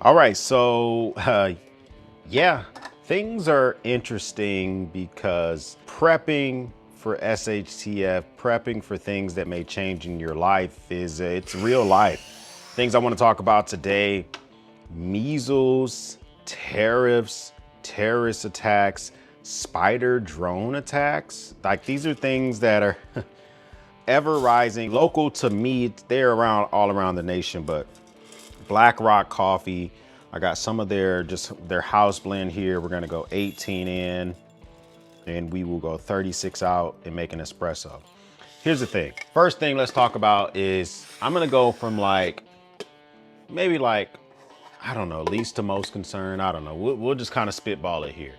All right, so yeah, things are interesting because prepping for SHTF, prepping for things that may change in your life it's real life. Things I want to talk about today: measles, tariffs, terrorist attacks, spider drone attacks. Like, these are things that are ever rising. Local to me, they're around all around the nation, but Black Rock Coffee, I got some of their house blend here. We're gonna go 18 in and we will go 36 out and make an espresso. Here's the thing. First thing let's talk about is I'm gonna go from maybe I don't know, least to most concern. I don't know. We'll just kind of spitball it here.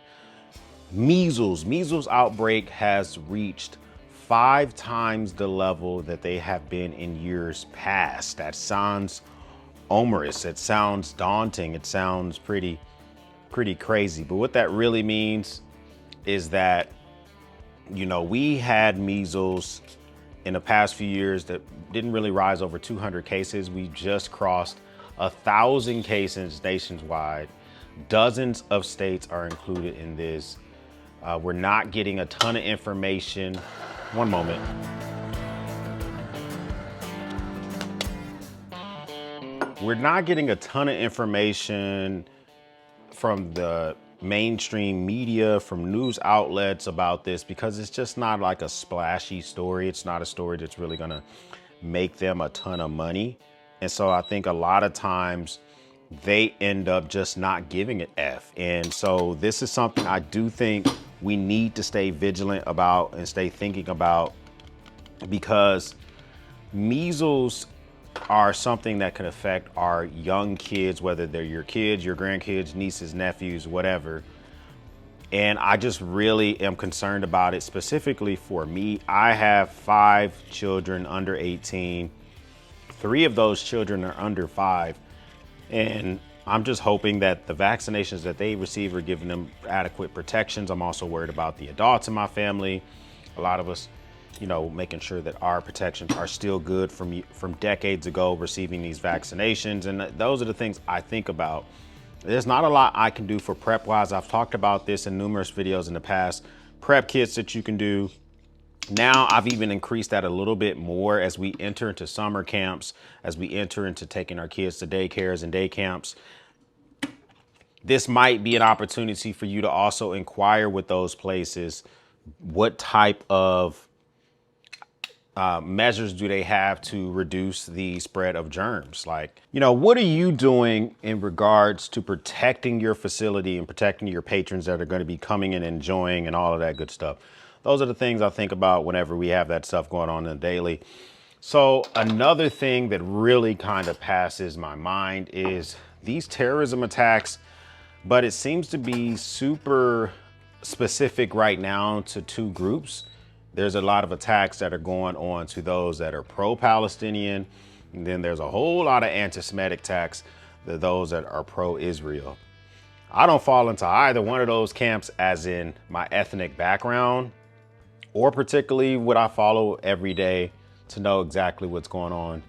Measles outbreak has reached 5 times the level that they have been in years past. That sounds onerous. It sounds daunting. It sounds pretty crazy. But what that really means is that, we had measles in the past few years that didn't really rise over 200 cases. We just crossed 1,000 cases nationwide. Dozens of states are included in this. We're not getting a ton of information. One moment. We're not getting a ton of information from the mainstream media, from news outlets about this, because it's just not like a splashy story. It's not a story that's really gonna make them a ton of money. And so I think a lot of times they end up just not giving it F. And so this is something I do think we need to stay vigilant about and stay thinking about, because measles are something that can affect our young kids, whether they're your kids, your grandkids, nieces, nephews, whatever. And I just really am concerned about it specifically for me. I have 5 children under 18. 3 of those children are under 5. And I'm just hoping that the vaccinations that they receive are giving them adequate protections. I'm also worried about the adults in my family. A lot of us, making sure that our protections are still good from decades ago, receiving these vaccinations. And those are the things I think about. There's not a lot I can do for prep wise. I've talked about this in numerous videos in the past. Prep kits that you can do. Now I've even increased that a little bit more as we enter into summer camps, as we enter into taking our kids to daycares and day camps. This might be an opportunity for you to also inquire with those places, what type of measures do they have to reduce the spread of germs? What are you doing in regards to protecting your facility and protecting your patrons that are going to be coming and enjoying and all of that good stuff? Those are the things I think about whenever we have that stuff going on in the daily. So another thing that really kind of passes my mind is these terrorism attacks, but it seems to be super specific right now to 2 groups. There's a lot of attacks that are going on to those that are pro-Palestinian, and then there's a whole lot of anti-Semitic attacks to those that are pro-Israel. I don't fall into either one of those camps as in my ethnic background, or particularly what I follow every day to know exactly what's going on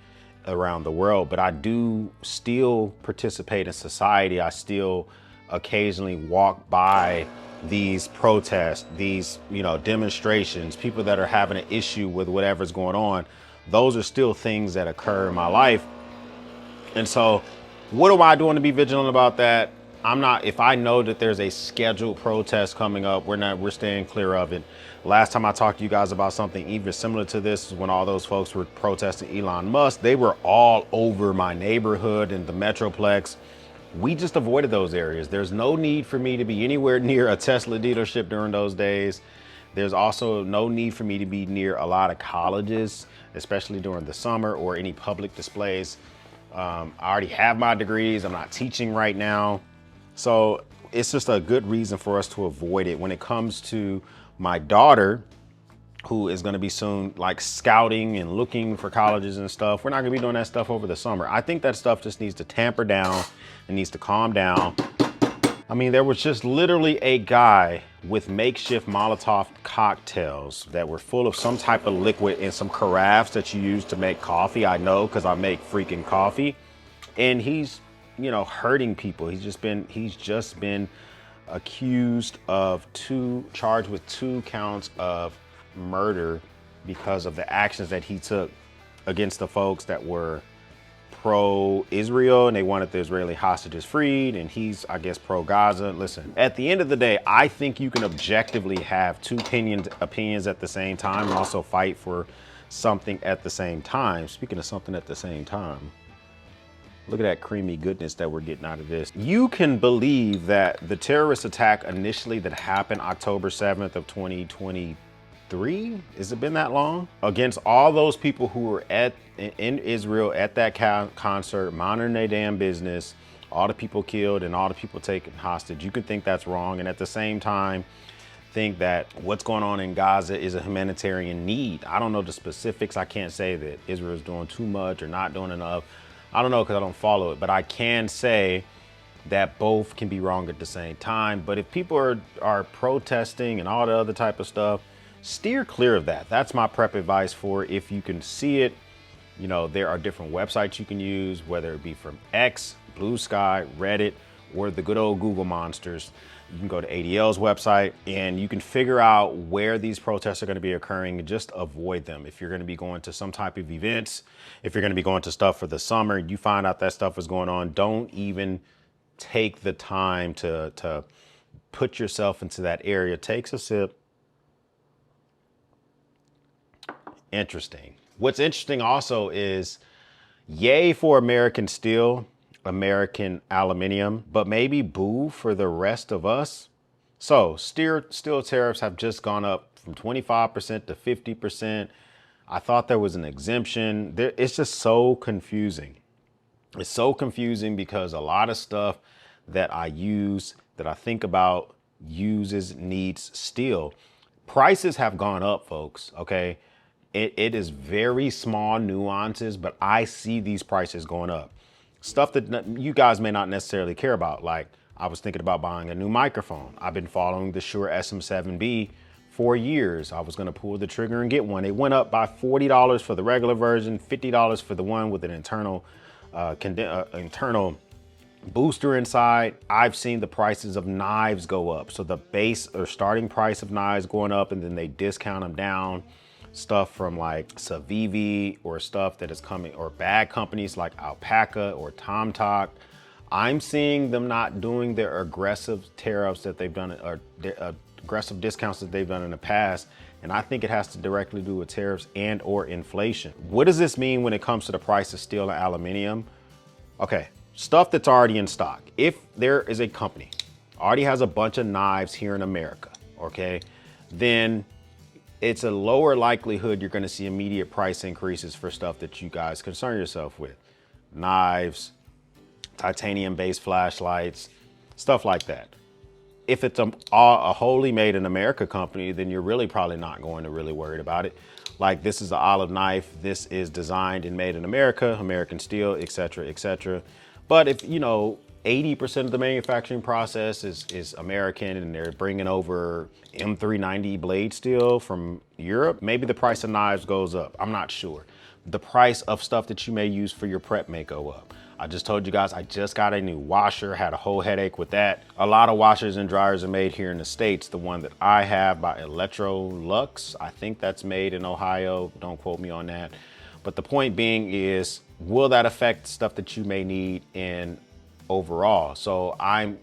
around the world. But I do still participate in society. I still occasionally walk by these protests, these, demonstrations, people that are having an issue with whatever's going on. Those are still things that occur in my life. And so what am I doing to be vigilant about that? If I know that there's a scheduled protest coming up, we're staying clear of it. Last time I talked to you guys about something even similar to this is when all those folks were protesting Elon Musk. They were all over my neighborhood and the Metroplex. We just avoided those areas. There's no need for me to be anywhere near a Tesla dealership during those days. There's also no need for me to be near a lot of colleges, especially during the summer, or any public displays. I already have my degrees. I'm not teaching right now. So it's just a good reason for us to avoid it. When it comes to my daughter, who is going to be soon scouting and looking for colleges and stuff, we're not going to be doing that stuff over the summer. I think that stuff just needs to tamper down. It needs to calm down. I mean, there was just literally a guy with makeshift Molotov cocktails that were full of some type of liquid in some carafes that you use to make coffee. I know, because I make freaking coffee. And he's hurting people. He's just been accused of charged with 2 counts of murder because of the actions that he took against the folks that were pro-Israel and they wanted the Israeli hostages freed, and he's, I guess, pro-Gaza. Listen, at the end of the day, I think you can objectively have 2 opinions at the same time and also fight for something at the same time. Speaking of something at the same time, look at that creamy goodness that we're getting out of this. You can believe that the terrorist attack initially that happened October 7th of 2023, has it been that long? Against all those people who were in Israel at that concert, minding their damn business, all the people killed and all the people taken hostage. You can think that's wrong, and at the same time, think that what's going on in Gaza is a humanitarian need. I don't know the specifics. I can't say that Israel is doing too much or not doing enough. I don't know because I don't follow it, but I can say that both can be wrong at the same time. But if people are protesting and all the other type of stuff, steer clear of that. That's my prep advice for if you can see it. There are different websites you can use, whether it be from X, Blue Sky, Reddit, or the good old Google monsters. You can go to ADL's website and you can figure out where these protests are going to be occurring and just avoid them. If you're going to be going to some type of events, if you're going to be going to stuff for the summer, you find out that stuff is going on, don't even take the time to put yourself into that area. Takes a sip. Interesting. What's interesting also is yay for American steel, American aluminum, but maybe boo for the rest of us. So steel tariffs have just gone up from 25% to 50%. I thought there was an exemption. It's just so confusing. It's so confusing because a lot of stuff that I use, that I think about, needs steel. Prices have gone up, folks, okay? It is very small nuances, but I see these prices going up. Stuff that you guys may not necessarily care about. Like I was thinking about buying a new microphone. I've been following the Shure SM7B for years. I was going to pull the trigger and get one. It went up by $40 for the regular version, $50 for the one with an internal booster inside. I've seen the prices of knives go up. So the base or starting price of knives going up, and then they discount them down. Stuff from like Savivi or stuff that is coming, or bad companies like Alpaca or Tomtoc. I'm seeing them not doing their aggressive tariffs that they've done, or aggressive discounts that they've done in the past. And I think it has to directly do with tariffs and or inflation. What does this mean when it comes to the price of steel and aluminum? Okay, stuff that's already in stock. If there is a company already has a bunch of knives here in America, okay, then it's a lower likelihood you're going to see immediate price increases for stuff that you guys concern yourself with. Knives, titanium-based flashlights, stuff like that. If it's a wholly made in America company, then you're really probably not going to really worry about it. Like this is the olive knife. This is designed and made in America, American steel, et cetera, et cetera. But if, 80% of the manufacturing process is American and they're bringing over M390 blade steel from Europe, maybe the price of knives goes up. I'm not sure. The price of stuff that you may use for your prep may go up. I just told you guys, I just got a new washer, had a whole headache with that. A lot of washers and dryers are made here in the States. The one that I have by Electrolux, I think that's made in Ohio. Don't quote me on that. But the point being is, will that affect stuff that you may need in overall? So I'm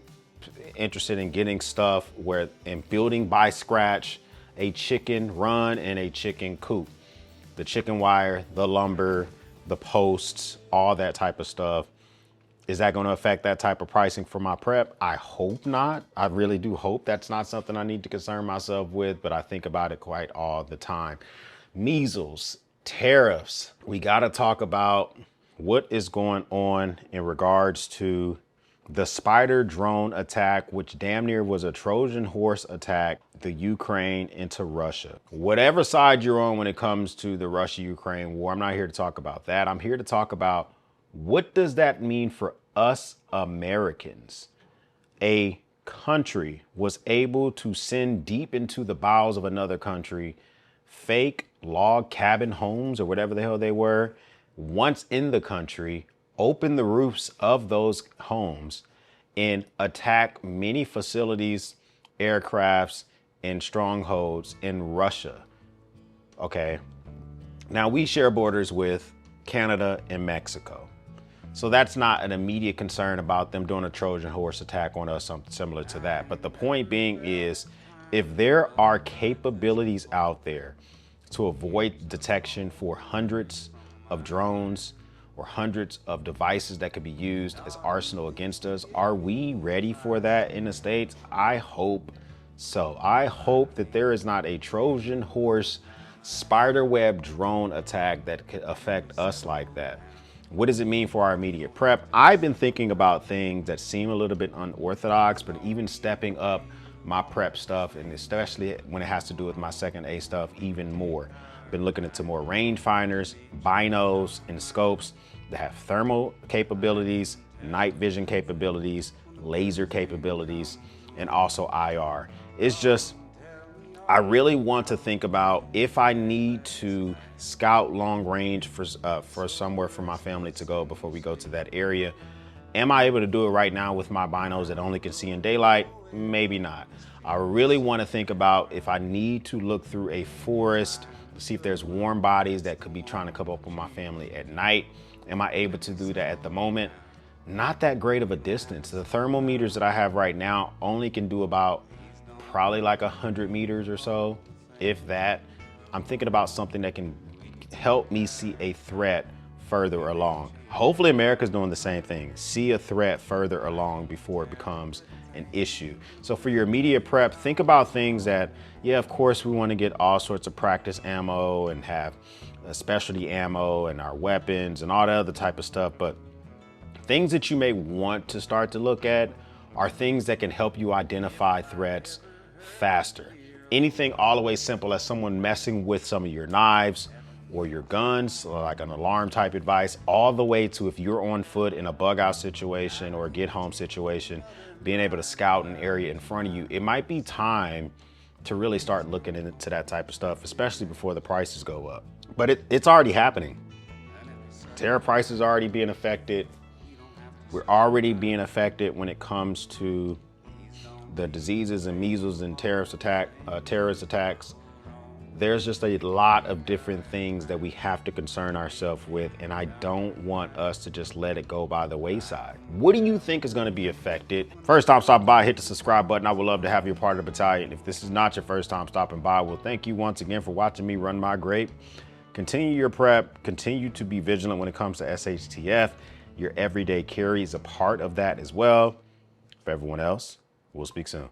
interested in getting stuff and building by scratch a chicken run and a chicken coop. The chicken wire, the lumber, the posts, all that type of stuff. Is that going to affect that type of pricing for my prep? I hope not. I really do hope that's not something I need to concern myself with, but I think about it quite all the time. Measles, tariffs. We got to talk about what is going on in regards to the spider drone attack, which damn near was a Trojan horse attack, the Ukraine into Russia. Whatever side you're on when it comes to the Russia-Ukraine war, I'm not here to talk about that. I'm here to talk about what does that mean for us Americans? A country was able to send deep into the bowels of another country fake log cabin homes or whatever the hell they were. Once in the country, open the roofs of those homes and attack many facilities, aircrafts, and strongholds in Russia. Okay. Now we share borders with Canada and Mexico. So that's not an immediate concern about them doing a Trojan horse attack on us, something similar to that. But the point being is, if there are capabilities out there to avoid detection for hundreds of drones or hundreds of devices that could be used as arsenal against us, are we ready for that in the States? I hope so. I hope that there is not a Trojan horse spiderweb drone attack that could affect us like that. What does it mean for our immediate prep? I've been thinking about things that seem a little bit unorthodox, but even stepping up my prep stuff, and especially when it has to do with my second A stuff, even more. Been looking into more rangefinders, binos, and scopes that have thermal capabilities, night vision capabilities, laser capabilities, and also IR. It's just, I really want to think about if I need to scout long range for somewhere for my family to go before we go to that area. Am I able to do it right now with my binos that only can see in daylight? Maybe not. I really want to think about if I need to look through a forest to see if there's warm bodies that could be trying to come up with my family at night. Am I able to do that at the moment? Not that great of a distance. The thermometers that I have right now only can do about probably like 100 meters or so, if that. I'm thinking about something that can help me see a threat further along. Hopefully America's doing the same thing. See a threat further along before it becomes an issue. So for your immediate prep, think about things that, yeah, of course we want to get all sorts of practice ammo and have specialty ammo and our weapons and all that other type of stuff, but things that you may want to start to look at are things that can help you identify threats faster. Anything all the way simple as someone messing with some of your knives or your guns, like an alarm type advice, all the way to if you're on foot in a bug out situation or a get home situation, being able to scout an area in front of you. It might be time to really start looking into that type of stuff, especially before the prices go up. But it's already happening. Tariff prices are already being affected. We're already being affected when it comes to the diseases and measles and terrorist attacks. There's just a lot of different things that we have to concern ourselves with, and I don't want us to just let it go by the wayside. What do you think is going to be affected? First time stopping by, hit the subscribe button. I would love to have you a part of the battalion. If this is not your first time stopping by, well, thank you once again for watching me run my grape. Continue your prep, continue to be vigilant when it comes to SHTF. Your everyday carry is a part of that as well. For everyone else, we'll speak soon.